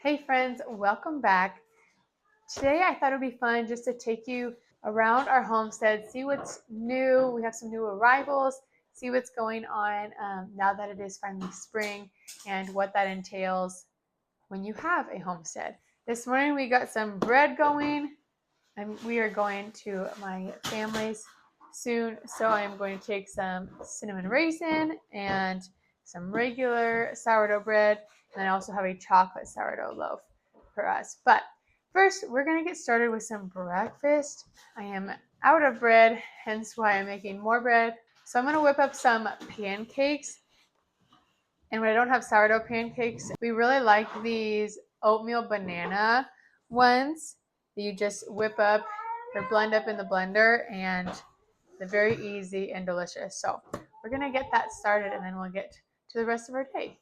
Hey friends, welcome back. Today I thought it would be fun just to take you around our homestead, see what's new. We have some new arrivals, see what's going on now that it is finally spring and what that entails when you have a homestead. This morning we got some bread going and we are going to my family's soon. So I am going to take some cinnamon raisin and some regular sourdough bread. And I also have a chocolate sourdough loaf for us. But first, we're going to get started with some breakfast. I am out of bread, hence why I'm making more bread. So I'm going to whip up some pancakes. And when I don't have sourdough pancakes, we really like these oatmeal banana ones that you just whip up or blend up in the blender, and they're very easy and delicious. So we're going to get that started and then we'll get to the rest of our day.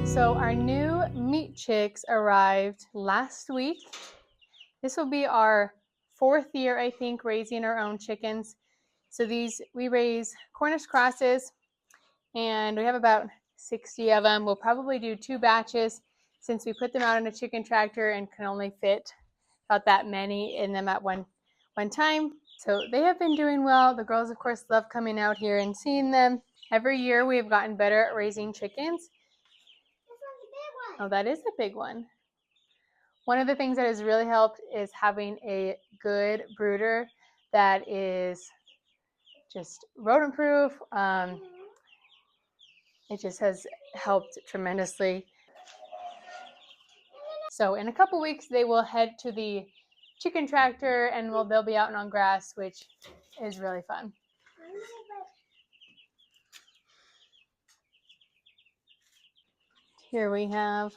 So our new meat chicks arrived last week. This will be our 4th year, I think, raising our own chickens. So we raise Cornish crosses, and we have about 60 of them. We'll probably do 2 batches since we put them out in a chicken tractor and can only fit about that many in them at one time. So they have been doing well. The girls, of course, love coming out here and seeing them. Every year we have gotten better at raising chickens. Oh, that is a big one. One of the things that has really helped is having a good brooder that is just rodent proof. It just has helped tremendously. So in a couple weeks, they will head to the chicken tractor and they'll be out on grass, which is really fun. Here we have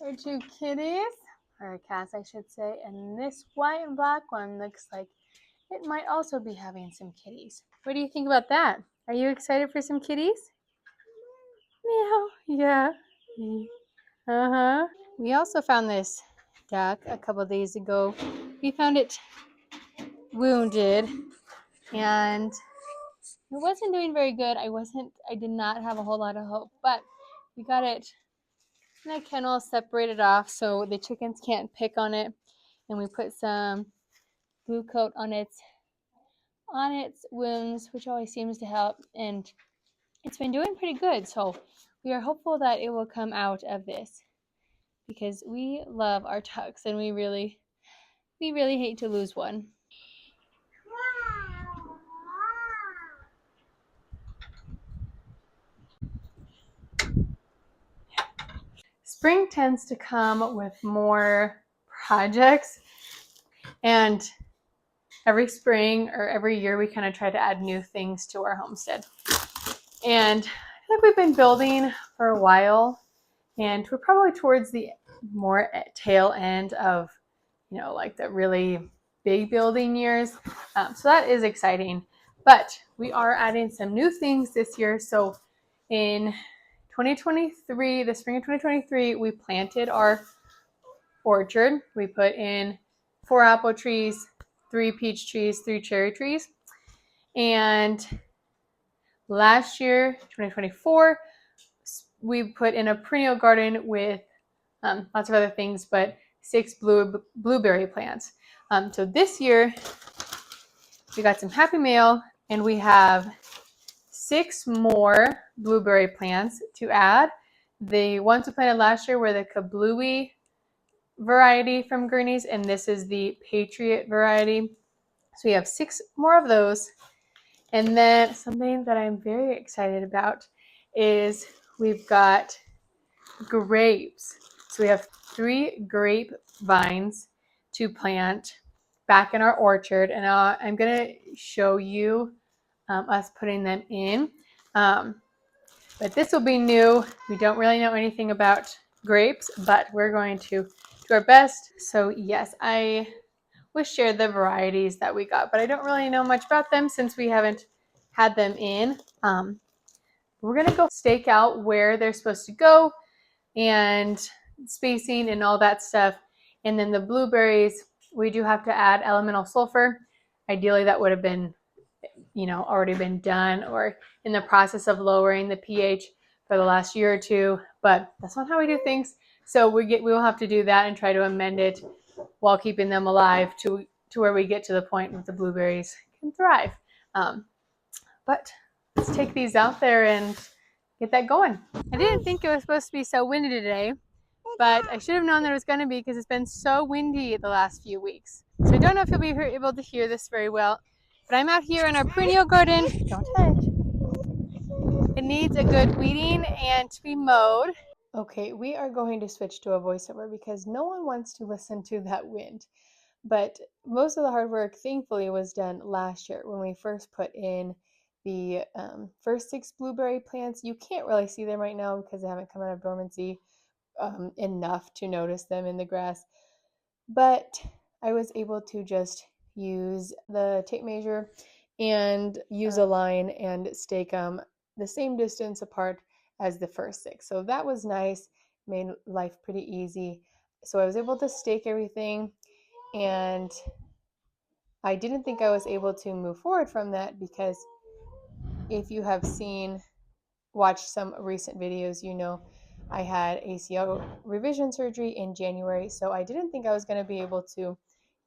our 2 kitties, or cats I should say, and this white and black one looks like it might also be having some kitties. What do you think about that? Are you excited for some kitties? Meow. Yeah. Uh-huh. We also found this duck a couple days ago. We found it wounded and it wasn't doing very good. I did not have a whole lot of hope, but we got it in a kennel, separated off so the chickens can't pick on it. And we put some glue coat on its wounds, which always seems to help. And it's been doing pretty good. So we are hopeful that it will come out of this because we love our ducks and we really hate to lose one. Spring tends to come with more projects, and every spring or every year we kind of try to add new things to our homestead. And I feel like we've been building for a while, and we're probably towards the more tail end of, like the really big building years. So that is exciting. But we are adding some new things this year. So in 2023, the spring of 2023, we planted our orchard. We put in 4 apple trees, 3 peach trees, 3 cherry trees. And last year, 2024, we put in a perennial garden with lots of other things, but 6 blueberry plants. So this year, we got some happy mail, and we have 6 more blueberry plants to add. The ones we planted last year were the Ka-bluey variety from Gurney's, and this is the Patriot variety. So we have 6 more of those. And then something that I'm very excited about is we've got grapes. So we have 3 grape vines to plant back in our orchard, and I'm going to show you us putting them in. But this will be new. We don't really know anything about grapes, but we're going to do our best. So yes, I will share the varieties that we got, but I don't really know much about them since we haven't had them in. We're going to go stake out where they're supposed to go and spacing and all that stuff. And then the blueberries, we do have to add elemental sulfur. Ideally, that would have been, already been done or in the process of lowering the pH for the last year or 2, but that's not how we do things. So we will have to do that and try to amend it while keeping them alive to where we get to the point where the blueberries can thrive. But let's take these out there and get that going. I didn't think it was supposed to be so windy today, but I should have known that it was going to be because it's been so windy the last few weeks. So I don't know if you'll be able to hear this very well, but I'm out here in our perennial garden. Don't touch. It needs a good weeding and to be mowed. Okay, we are going to switch to a voiceover because no one wants to listen to that wind. But most of the hard work, thankfully, was done last year when we first put in the first 6 blueberry plants. You can't really see them right now because they haven't come out of dormancy enough to notice them in the grass. But I was able to just use the tape measure and use a line and stake them the same distance apart as the first 6. So that was nice, made life pretty easy. So I was able to stake everything, and I didn't think I was able to move forward from that because if you have watched some recent videos, I had ACL revision surgery in January, so I didn't think I was going to be able to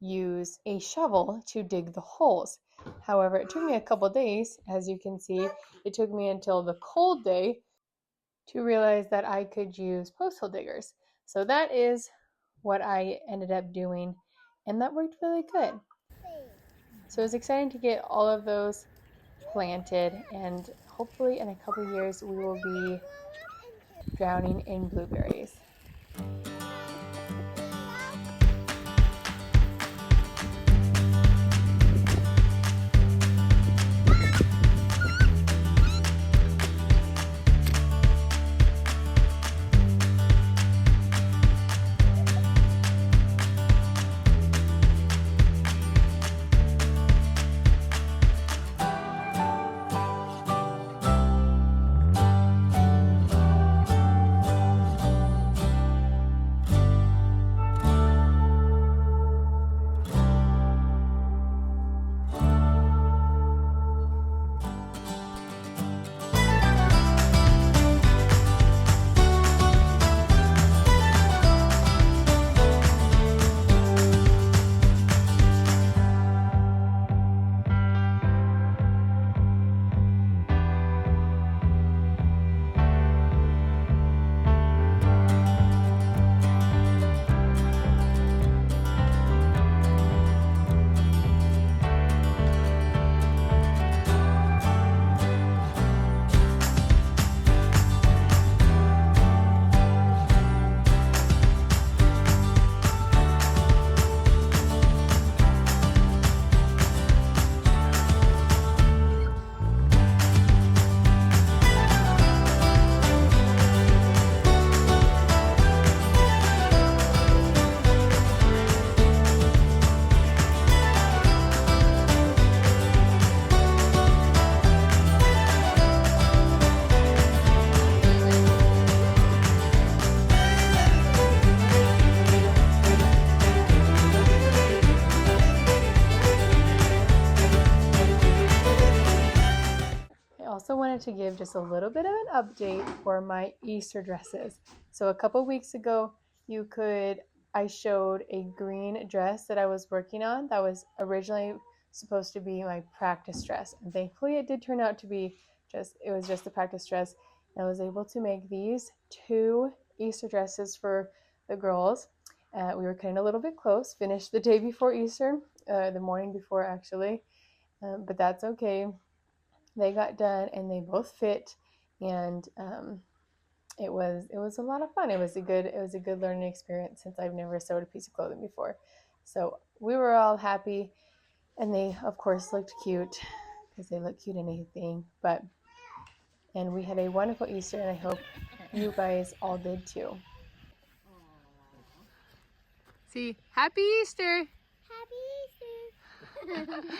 use a shovel to dig the holes. However, it took me a couple days. As you can see, it took me until the cold day to realize that I could use post hole diggers. So that is what I ended up doing, and that worked really good. So it was exciting to get all of those planted, and hopefully in a couple years we will be drowning in blueberries. also wanted to give just a little bit of an update for my Easter dresses. So a couple weeks ago, I showed a green dress that I was working on that was originally supposed to be my practice dress. And thankfully it did turn out to be it was just a practice dress. And I was able to make these 2 Easter dresses for the girls. We were cutting a little bit close, finished the day before Easter, the morning before actually, but that's okay. They got done and they both fit, and it was a lot of fun. It was a good learning experience since I've never sewed a piece of clothing before. So we were all happy, and they of course looked cute because they look cute in anything. And we had a wonderful Easter, and I hope you guys all did too. See, happy Easter! Happy Easter!